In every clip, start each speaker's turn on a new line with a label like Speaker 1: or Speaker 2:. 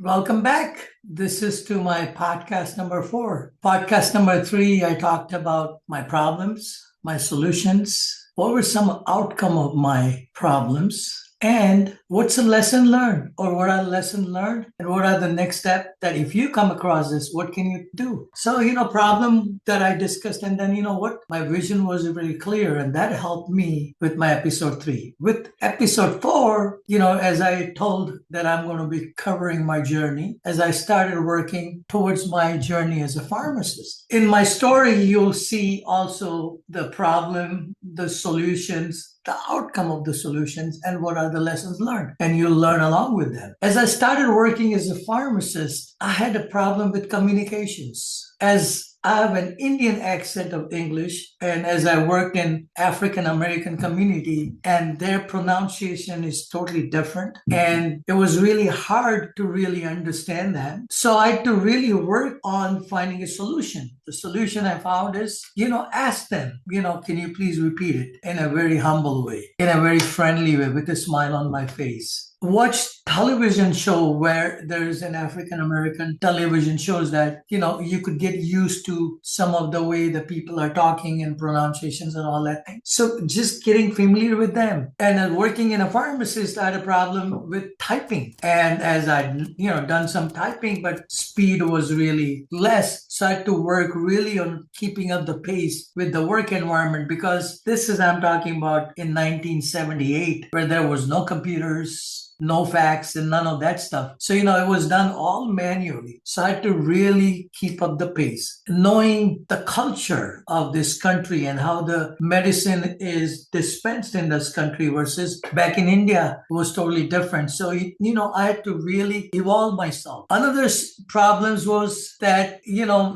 Speaker 1: Welcome back. This is to my podcast number 4. Podcast number 3, I talked about my problems, my solutions, what were some outcome of my problems, and what's a lesson learned, or what are lessons learned, and what are the next step that if you come across this, what can you do? So, problem that I discussed, and then what? My vision was very clear, and that helped me with my episode 3. With episode 4, as I told that I'm going to be covering my journey as I started working towards my journey as a pharmacist. In my story, you'll see also the problem, the solutions, the outcome of the solutions, and what are the lessons learned. And you'll learn along with them. As I started working as a pharmacist, I had a problem with communications. As I have an Indian accent of English, and as I worked in African American community, and their pronunciation is totally different, and it was really hard to really understand that. So I had to really work on finding a solution. The solution I found is, ask them, can you please repeat it in a very humble way, in a very friendly way, with a smile on my face. Watch television show where there is an African American television shows that you could get used to some of the way the people are talking and pronunciations and all that thing. So just getting familiar with them. And working in a pharmacist, I had a problem with typing. And as I'd done some typing, but speed was really less. So I had to work really on keeping up the pace with the work environment, because I'm talking about in 1978, where there was no computers, no fax, and none of that stuff. So, it was done all manually. So I had to really keep up the pace. Knowing the culture of this country and how the medicine is dispensed in this country versus back in India was totally different. So, I had to really evolve myself. Another problems was that,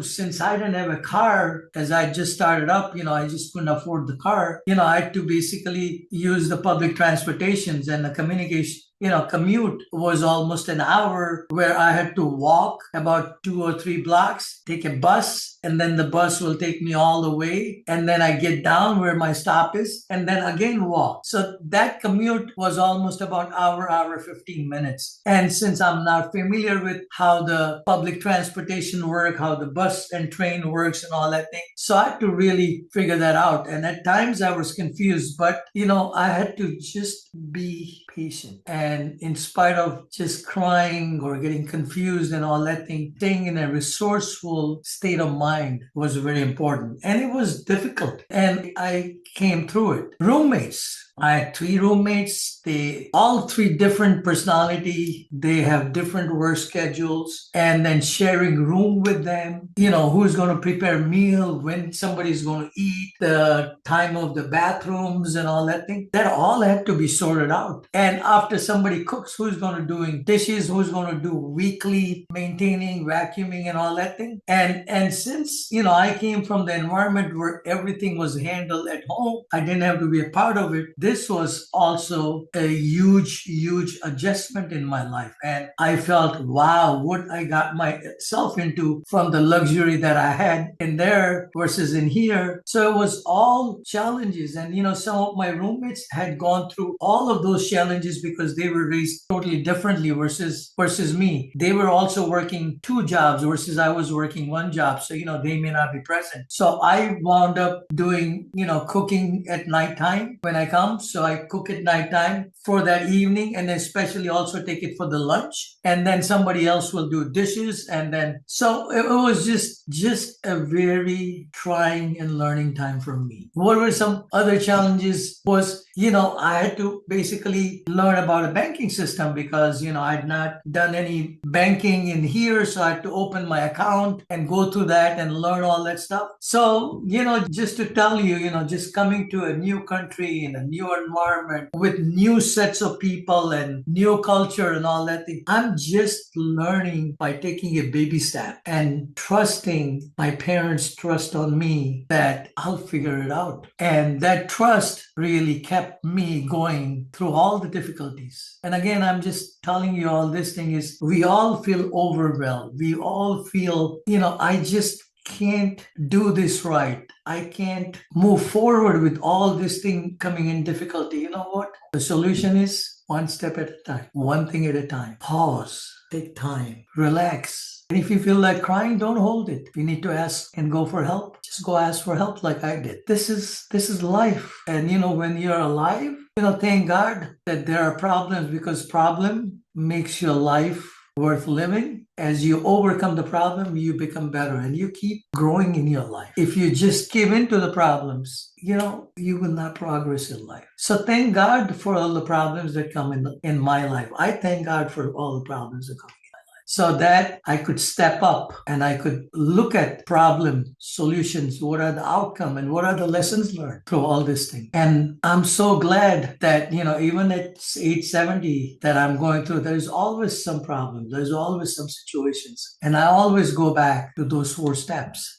Speaker 1: since I didn't have a car, as I just started up, I just couldn't afford the car. I had to basically use the public transportations, and the communication commute was almost an hour, where I had to walk about 2 or 3 blocks, take a bus, and then the bus will take me all the way. And then I get down where my stop is, and then again walk. So that commute was almost about hour 15 minutes. And since I'm not familiar with how the public transportation work, how the bus and train works and all that thing, so I had to really figure that out. And at times I was confused, but I had to just be patient. And in spite of just crying or getting confused and all that thing, staying in a resourceful state of mind was very important. And it was difficult. And I came through it. Roommates. I had 3 roommates. They all 3 different personality. They have different work schedules. And then sharing room with them, who's going to prepare meal, when somebody's going to eat, the time of the bathrooms and all that thing. That all had to be sorted out. And after somebody cooks, who's going to doing dishes, who's going to do weekly maintaining, vacuuming and all that thing. And since, I came from the environment where everything was handled at home, I didn't have to be a part of it. This was also a huge adjustment in my life. And I felt, wow, what I got myself into from the luxury that I had in there versus in here. So it was all challenges. And, some of my roommates had gone through all of those challenges because they were raised totally differently versus me. They were also working 2 jobs versus I was working 1 job. So, they may not be present. So I wound up doing, cooking at nighttime when I come. So I cook at nighttime for that evening, and especially also take it for the lunch. And then somebody else will do dishes. And then, so it was just a very trying and learning time for me. What were some other challenges was, I had to basically learn about a banking system because, I had not done any banking in here. So I had to open my account and go through that and learn all that stuff. So, just to tell you, just coming to a new country in a new environment with new sets of people and new culture and all that thing, I'm just learning by taking a baby step and trusting my parents' trust on me that I'll figure it out. And that trust really kept me going through all the difficulties. And again, I'm just telling you all this thing is we all feel overwhelmed. We all feel, I just can't do this right. I can't move forward with all this thing coming in difficulty. You know what? The solution is one step at a time, one thing at a time. Pause. Take time, relax. And if you feel like crying, don't hold it. If you need to ask and go for help, just go ask for help like I did. This is life. And when you're alive, thank God that there are problems, because problem makes your life worth living. As you overcome the problem, you become better and you keep growing in your life. If you just give in to the problems, you will not progress in life. So thank God for all the problems that come in my life. I thank God for all the problems that come, so that I could step up and I could look at problem solutions. What are the outcome and what are the lessons learned through all this thing? And I'm so glad that, even at age 70 that I'm going through, there's always some problems. There's always some situations. And I always go back to those 4 steps,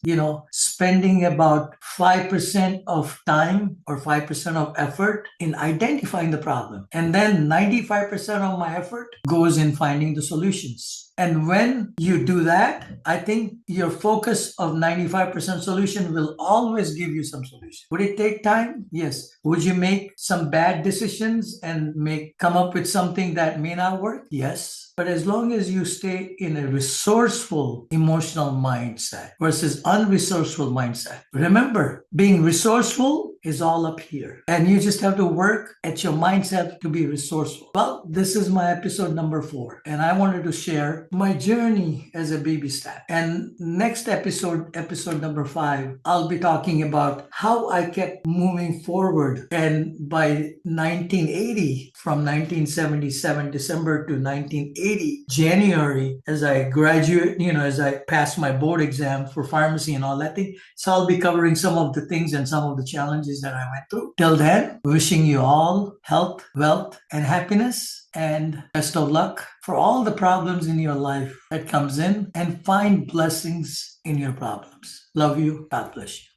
Speaker 1: spending about 5% of time or 5% of effort in identifying the problem. And then 95% of my effort goes in finding the solutions. And when you do that, I think your focus of 95% solution will always give you some solution. Would it take time? Yes. Would you make some bad decisions and come up with something that may not work? Yes. But as long as you stay in a resourceful emotional mindset versus unresourceful mindset, remember, being resourceful is all up here. And you just have to work at your mindset to be resourceful. Well, this is my episode number 4. And I wanted to share my journey as a baby step. And next episode number 5, I'll be talking about how I kept moving forward. And by 1980, from 1977 December to 1980 January, as I graduate, as I pass my board exam for pharmacy and all that thing. So I'll be covering some of the things and some of the challenges that I went through. Till then, wishing you all health, wealth, and happiness, and best of luck for all the problems in your life that comes in, and find blessings in your problems. Love you. God bless you.